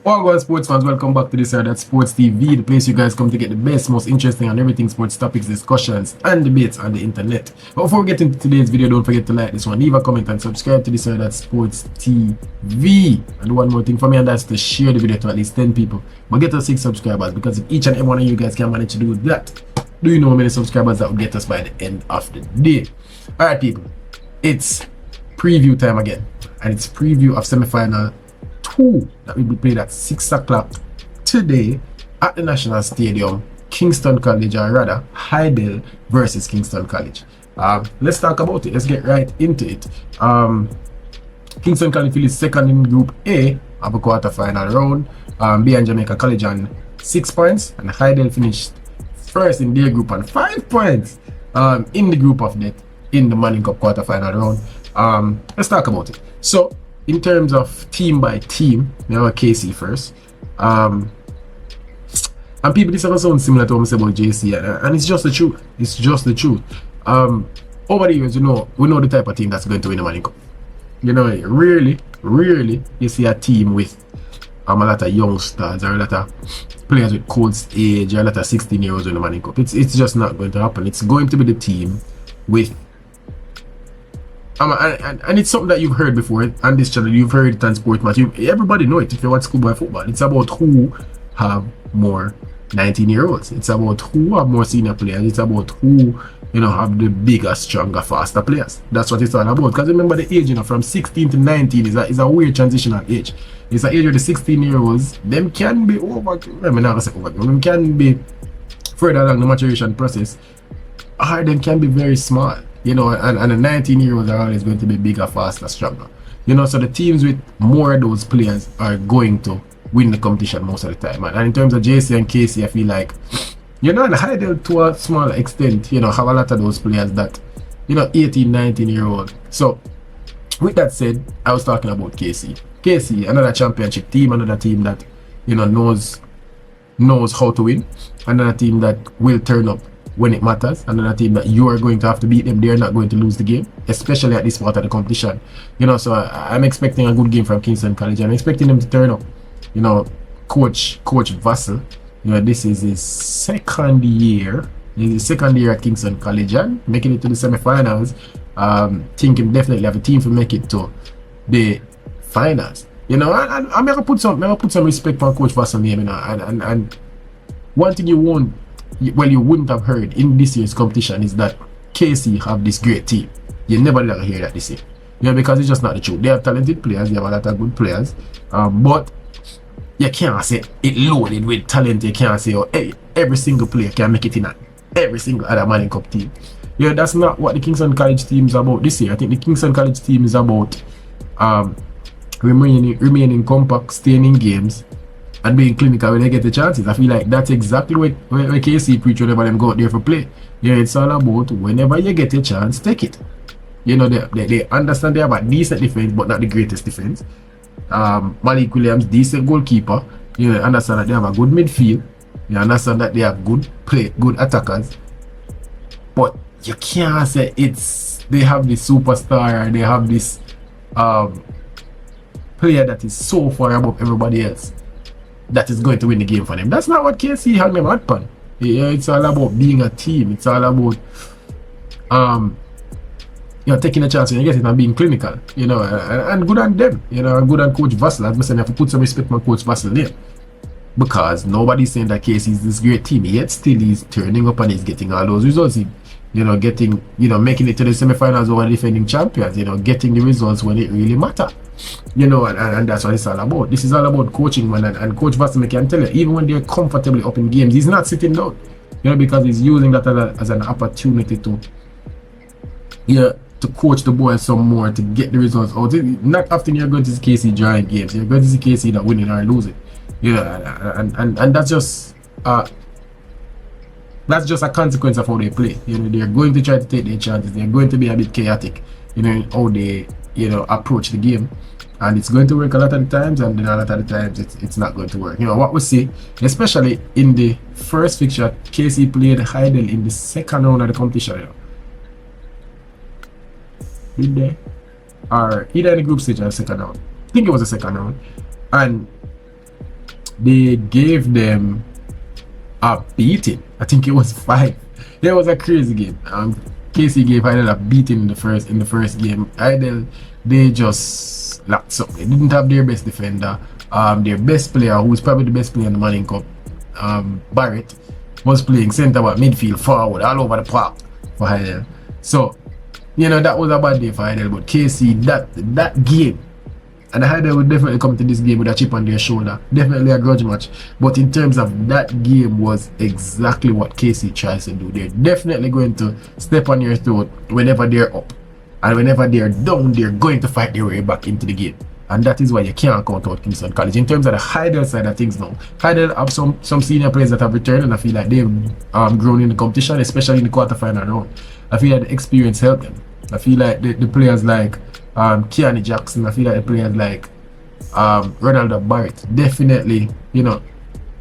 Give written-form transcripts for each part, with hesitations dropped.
All good sports fans, welcome back to this side at Sports TV, the place you guys come to get the best, most interesting and everything sports topics, discussions, and debates on the internet. But before we get into today's video, don't forget to like this one, leave a comment, and subscribe to this side at Sports TV. And one more thing for me, and that's to share the video to at least 10 people. But get us 6 subscribers, because if each and every one of you guys can manage to do that, do you know how many subscribers that will get us by the end of the day? Alright, people, it's preview time again, and it's preview of semifinal 2 that will be played at 6 o'clock today at the National Stadium. Kingston College, or rather Hydel versus Kingston College. Let's talk about it. Let's get right into it. Kingston College finished second in Group A of a quarter-final round, behind Jamaican College on 6 points, and Hydel finished first in their group on 5 points in the group of death in the Manning Cup quarter-final round. Let's talk about it. So, in terms of team by team, we have KC first. And people, this is sound similar to what I said about JC, and it's just the truth. It's just the truth. Over the years, we know the type of team that's going to win the Manning Cup. Rarely you see a team with a lot of youngsters or a lot of players with cold age or a lot of 16-year-olds in the Manning Cup. It's just not going to happen. It's going to be the team with and it's something that you've heard before on this channel. You've heard it on Sport Match. Everybody know it if you watch schoolboy football. It's about who have more 19-year-olds. It's about who have more senior players. It's about who have the bigger, stronger, faster players. That's what it's all about. Because remember the age, from 16 to 19 is a weird transitional age. It's an age where the 16-year-olds, them can be over. I'm not gonna say over. Them can be further along the maturation process, or them can be very small. And the 19-year-olds are always going to be bigger, faster, stronger. So the teams with more of those players are going to win the competition most of the time. And in terms of JC and KC, I feel like, and Hydel to a small extent, have a lot of those players that, 18, 19-year-old. So, with that said, I was talking about KC. KC, another championship team, another team that, knows how to win, another team that will turn up when it matters, another team that you are going to have to beat them. They're not going to lose the game, especially at this part of the competition. So I'm expecting a good game from Kingston College. I'm expecting them to turn up. Coach Vassell, this is his second year. His second year at Kingston College and making it to the semifinals. Think him definitely have a team to make it to the finals. And I'm gonna put some respect for Coach Vassell name. And one thing you wouldn't have heard in this year's competition is that KC have this great team. You never ever hear that this year. Because it's just not the truth. They have talented players, they have a lot of good players. But you can't say it loaded with talent. You can't say, hey, every single player can make it in every single other Manning Cup team. That's not what the Kingston College team is about this year. I think the Kingston College team is about remaining compact, staying in games, and being clinical when they get the chances. I feel like that's exactly where KC preach whenever them go out there for play. It's all about whenever you get a chance, take it. They understand they have a decent defense, but not the greatest defense. Malik Williams, decent goalkeeper. You understand that they have a good midfield. You understand that they have good attackers. But you can't say they have this superstar, or they have this player that is so far above everybody else that is going to win the game for them. That's not what KC had them at pan. It's all about being a team. It's all about taking a chance when you get it and being clinical. And good on them. And good on Coach Vassell. As I said, I have to put some respect on Coach Vassell name. Because nobody's saying that KC is this great team, yet still he's turning up and he's getting all those results. Making it to the semifinals over defending champions, getting the results when it really matters. And that's what it's all about. This is all about coaching, man. And Coach Vassell can tell you, even when they're comfortably up in games, he's not sitting down. Because he's using that as an opportunity to coach the boys some more to get the results out. Not often you're going to see KC drawing games. You're going to see KC that winning or losing. And that's just a consequence of how they play. They're going to try to take their chances. They're going to be a bit chaotic, how they approach the game. And it's going to work a lot of the times, and then a lot of the times it's not going to work. What we see, especially in the first fixture, KC played Hydel in the second round of the competition. Did they? Or either in the group stage or the second round. I think it was the second round. And they gave them a beating. I think it was 5. It was a crazy game. KC gave Hydel a beating in the first game. Hydel, they just locked up. They didn't have their best defender. Their best player, who was probably the best player in the Manning Cup, Barrett, was playing centre back, midfield, forward, all over the park for Hydel. So, that was a bad day for Hydel. But KC, that game, and Hydel would definitely come to this game with a chip on their shoulder. Definitely a grudge match. But in terms of that game was exactly what KC tries to do. They're definitely going to step on your throat whenever they're up. And whenever they're down, they're going to fight their way back into the game. And that is why you can't count out Kingston College. In terms of the Hydel side of things now, Hydel have some senior players that have returned, and I feel like they've grown in the competition, especially in the quarterfinal round. I feel like the experience helped them. I feel like the players like Keanu Jackson, I feel like the players like Ronaldo Barrett definitely,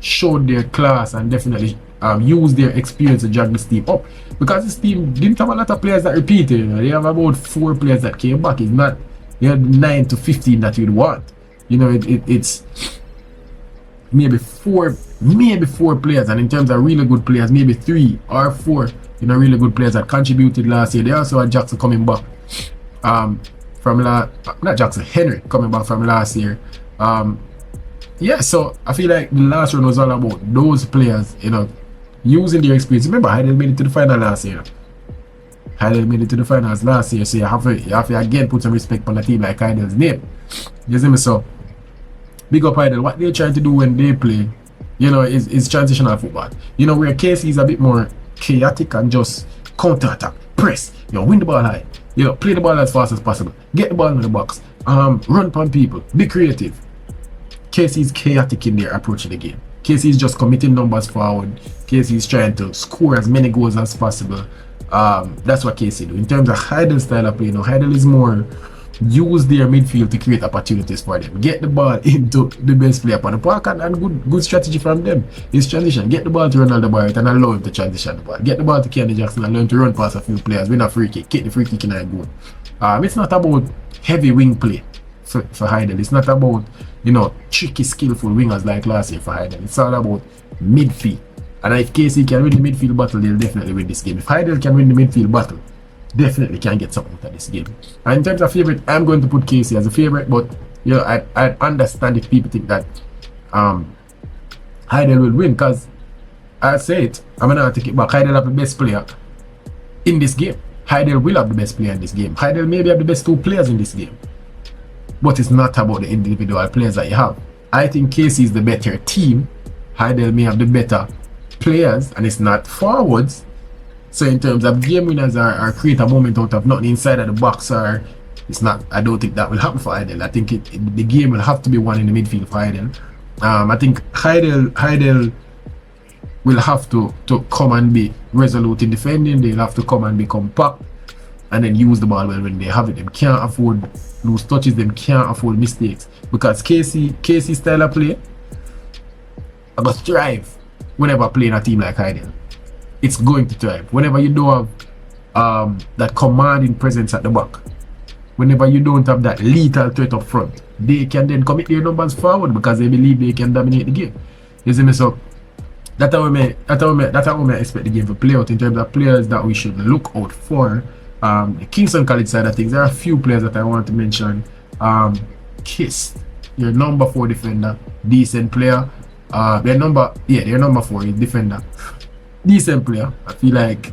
showed their class and definitely used their experience to drag this team up. Because this team didn't have a lot of players that repeated. They have about 4 players that came back. It's not 9 to 15 that you'd want. It's maybe four players, and in terms of really good players, maybe 3 or 4 really good players that contributed last year. They also had Jackson coming back Henry coming back from last year. So I feel like the last round was all about those players, using their experience. Remember, Hydel made it to the final last year. Hydel made it to the finals last year, so you have to again put some respect on a team like Hydel's name. You see me? So big up Hydel. What they're trying to do when they play, is transitional football. Where KC is a bit more chaotic and just counter-attack, press, win the ball high, play the ball as fast as possible, get the ball in the box, run upon people, be creative. KC is chaotic in their approach to the game. KC is just committing numbers forward. KC is trying to score as many goals as possible. That's what KC do. In terms of Hydel's style of play, Hydel is more use their midfield to create opportunities for them. Get the ball into the best player upon the park, and good strategy from them is transition. Get the ball to Ronaldo Barrett and allow him to transition the ball. Get the ball to Keanu Jackson and learn to run past a few players, win a free kick, get the free kick in and go. It's not about heavy wing play for Hydel. It's not about tricky, skillful wingers like last year for Hydel. It's all about midfield. And if KC can win the midfield battle, they'll definitely win this game. If Hydel can win the midfield battle, definitely can get something out of this game. And in terms of favorite, I'm going to put KC as a favorite, but I understand if people think that Hydel will win, because I say it, I'm gonna take it back. Hydel have the best player in this game. Hydel will have the best player in this game. Hydel maybe have the best 2 players in this game. But it's not about the individual players that you have. I think KC is the better team. Hydel may have the better players, and it's not forwards. So in terms of game winners or create a moment out of nothing inside of the box, or it's not. I don't think that will happen for Hydel. I think the game will have to be won in the midfield for Hydel. I think Hydel will have to come and be resolute in defending. They'll have to come and be compact, and then use the ball well when they have it. They can't afford lose touches. They can't afford mistakes, because KC style of play, I must thrive whenever playing a team like Hydel. It's going to thrive. Whenever you don't have that commanding presence at the back, whenever you don't have that lethal threat up front, they can then commit their numbers forward because they believe they can dominate the game. You see me? So that's how I expect the game to play out in terms of players that we should look out for. The Kingston College side of things, there are a few players that I want to mention. Kiss, your number 4 defender, decent player. Their number 4 is defender. Decent player. I feel like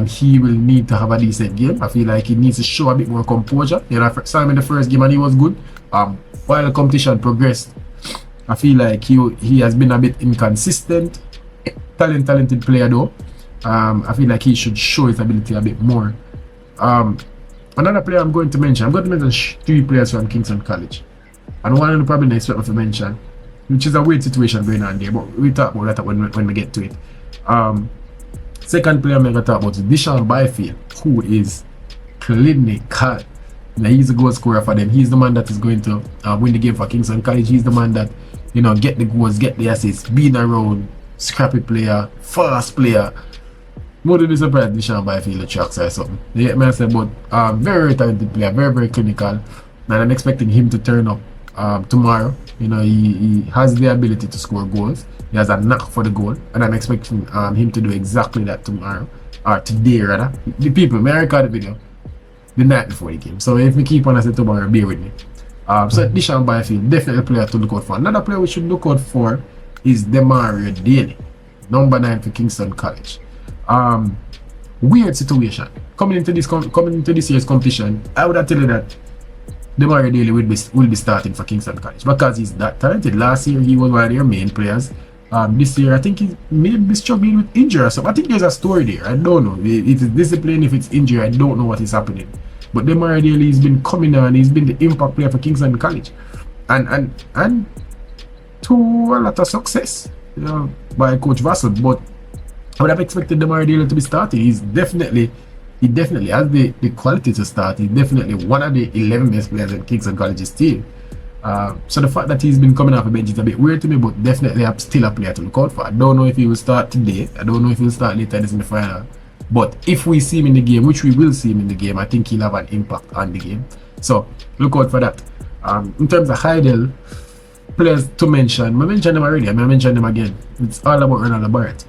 he will need to have a decent game. I feel like he needs to show a bit more composure. I saw him in the first game and he was good. While the competition progressed, I feel like he has been a bit inconsistent. Talented player though. I feel like he should show his ability a bit more. Another player I'm going to mention 3 players from Kingston College, and one of them probably next to mention, which is a weird situation going on there, but we'll talk about that when we get to it. Second player I'm going to talk about is Deshaun Byfield, who is clinical. Now, he's a goal scorer for them. He's the man that is going to win the game for Kingston College. He's the man that get the goals, get the assists, being around, scrappy player, fast player. Wouldn't be surprised Deshaun Byfield tracks or something. You get me? I say, but very talented player, very clinical, and I'm expecting him to turn up tomorrow. You know, he has the ability to score goals. He has a knack for the goal, and I'm expecting him to do exactly that tomorrow, or today rather. The people, may I record the video the night before the game. So if we keep on as tomorrow, bear with me. So Dishan Byfield, definitely a player to look out for. Another player we should look out for is Demario Daly, number 9 for Kingston College. Weird situation. Coming into this year's competition, I would have tell you that Demario Daly will be starting for Kingston College because he's that talented. Last year he was one of their main players. This year I think he may be struggling with injury or something. I think there's a story there. I don't know. If it's discipline, if it's injury, I don't know what is happening. But Demario Daly has been coming on. He's been the impact player for Kingston College, and to a lot of success, you know, by Coach Vassell. But I would have expected Demario Daly to be starting. He definitely has the quality to start. He's definitely one of the 11 best players in Kingston College's team. So the fact that he's been coming off the bench is a bit weird to me, but definitely I'm still a player to look out for. I don't know if he will start today. I don't know if he'll start later in the final. But if we see him in the game, which we will see him in the game, I think he'll have an impact on the game. So look out for that. In terms of Hydel, players to mention, I mentioned them already. I mention them again. It's all about Ronaldo Barrett.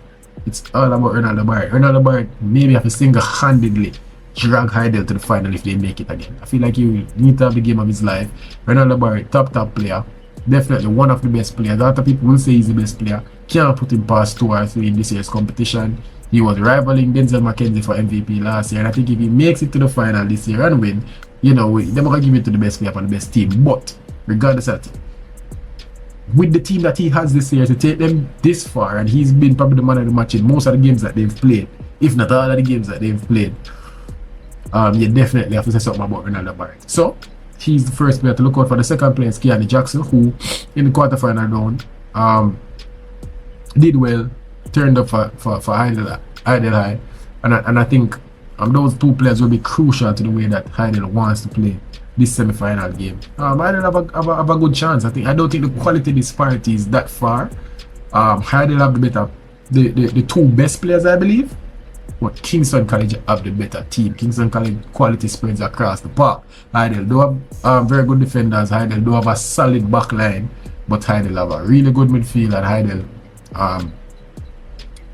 It's all about Ronaldo Barrett. Ronaldo Barrett maybe have to single-handedly drag Hydel to the final if they make it again. I feel like he will need to have the game of his life. Ronaldo Barrett, top player. Definitely one of the best players. A lot of people will say he's the best player. Can't put him past 2 or 3 in this year's competition. He was rivaling Denzel McKenzie for MVP last year, and I think if he makes it to the final this year and win, you know, they're going to give it to the best player on the best team. But regardless of that, with the team that he has this year to take them this far, and he's been probably the man of the match in most of the games that they've played, if not all of the games that they've played, you definitely have to say something about Ronaldo Barrett. So he's the first player to look out for. The second player is Keanu Jackson, who in the quarterfinal round did well, turned up for Hydel High, and I think those 2 players will be crucial to the way that Hydel wants to play this semi-final game. Hydel have a good chance. I don't think the quality disparity is that far. Hydel have the 2 best players, I believe, but Kingston College have the better team. Kingston College quality spreads across the park. Hydel do have very good defenders. Hydel do have a solid back line, but Hydel have a really good midfield, and Hydel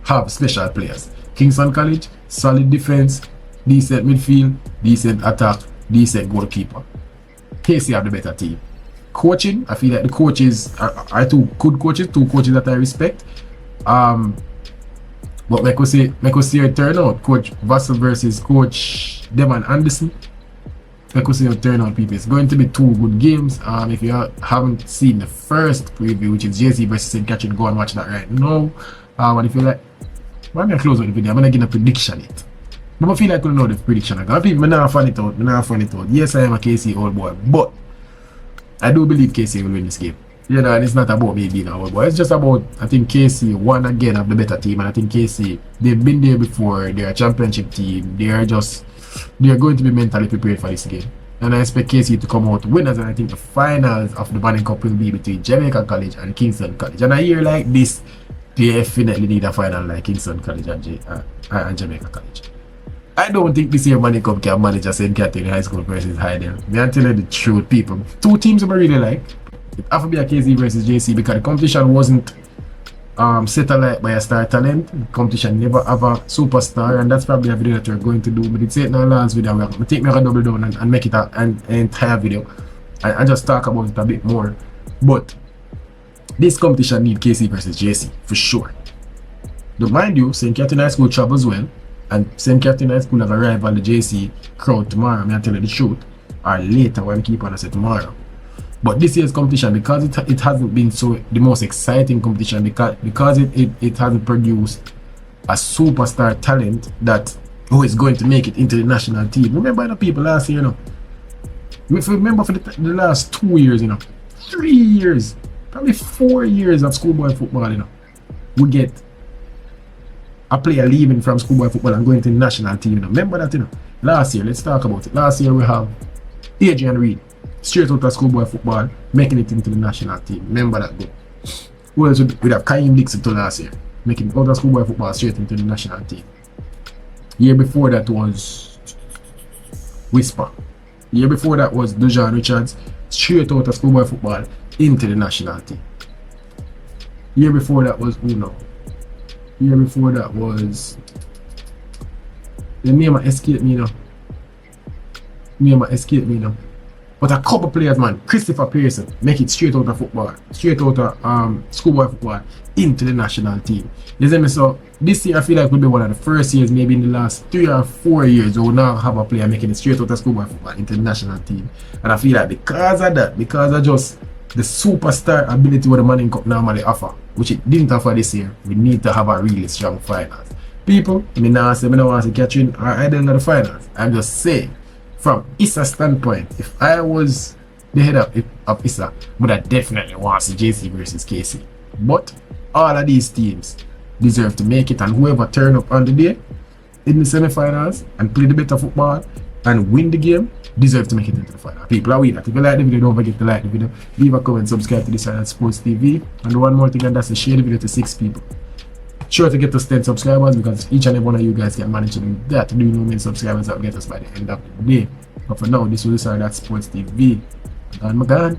have special players. Kingston College, solid defense, decent midfield, decent attack, decent goalkeeper. KC have the better team. Coaching, I feel like the coaches are 2 good coaches, 2 coaches that I respect. But like we see a turnout, Coach Vassell versus Coach Demon Anderson. Like we see a turnout, people. It's going to be 2 good games. If you haven't seen the first preview, which is JC versus St. Catherine, go and watch that right now. And if you like, why am I close with the video? I'm gonna give a prediction it. But I feel like I don't know the prediction. I'm not fan it out. Yes, I am a KC old boy, but I do believe KC will win this game. You know, and it's not about me being an old boy. It's just about, I think KC won again of the better team, and I think KC, they've been there before. They're a championship team. They're going to be mentally prepared for this game. And I expect KC to come out winners, and I think the finals of the Banning Cup will be between Jamaican College and Kingston College. And a year like this, they definitely need a final like Kingston College and Jamaica College. I don't think this year Banning Cup can manage a St. Catherine High School versus Hydel. I'm telling you the truth, people. 2 teams I really like. It have to be a KC versus JC because the competition wasn't set alight by a star talent. The competition never have a superstar, and that's probably a video that we're going to do. But it's not last video. I'm going to take me a double down and make it an entire video and just talk about it a bit more. But this competition need KC versus JC for sure. But mind you, St. Catherine High School travels well, and St. Catherine High School have arrived at the JC crowd tomorrow. I'm tell you the truth, or later when I keep on say tomorrow. But this year's competition, because it hasn't been the most exciting competition, because it hasn't produced a superstar talent that who is going to make it into the national team. Remember the people last year, you know. If you remember for the last 2 years, you know, 3 years, probably 4 years of schoolboy football, you know, we get a player leaving from schoolboy football and going to the national team. You know. Remember that, you know. Last year, let's talk about it. Last year we have Adrian Reed, straight out of schoolboy football, making it into the national team. Remember that goal. Who else would have Kaim Dixon to last year, making out of schoolboy football straight into the national team. Year before that was Whisper. Year before that was Dejan Richards. straight out of schoolboy football into the national team. Year before that was Uno. Year before that was, the name escaped me now. But a couple players, man, Christopher Pearson, make it straight out of football, straight out of schoolboy football into the national team. You see me? So this year I feel like will be one of the first years, maybe in the last 3 or 4 years, we'll now have a player making it straight out of schoolboy football into the national team. And I feel like because of that, because of just the superstar ability what the Manning Cup normally offer, which it didn't offer this year, we need to have a really strong finals. People, I don't want to see Catherine or Hydel in the finals. I'm just saying, from Issa's standpoint, if I was the head of Issa, would I definitely want to see JC versus KC. But all of these teams deserve to make it, and whoever turn up on the day in the semifinals and play the better football and win the game deserve to make it into the final. People are that. If you like the video, don't forget to like the video, leave a comment, subscribe to this channel, Sports TV, and one more thing, and that's to share the video to 6 people. Sure to get us 10 subscribers, because each and every one of you guys can manage to do that. Do you know many subscribers that will get us by the end of the day? But for now, this was Sports TV. I'm gone.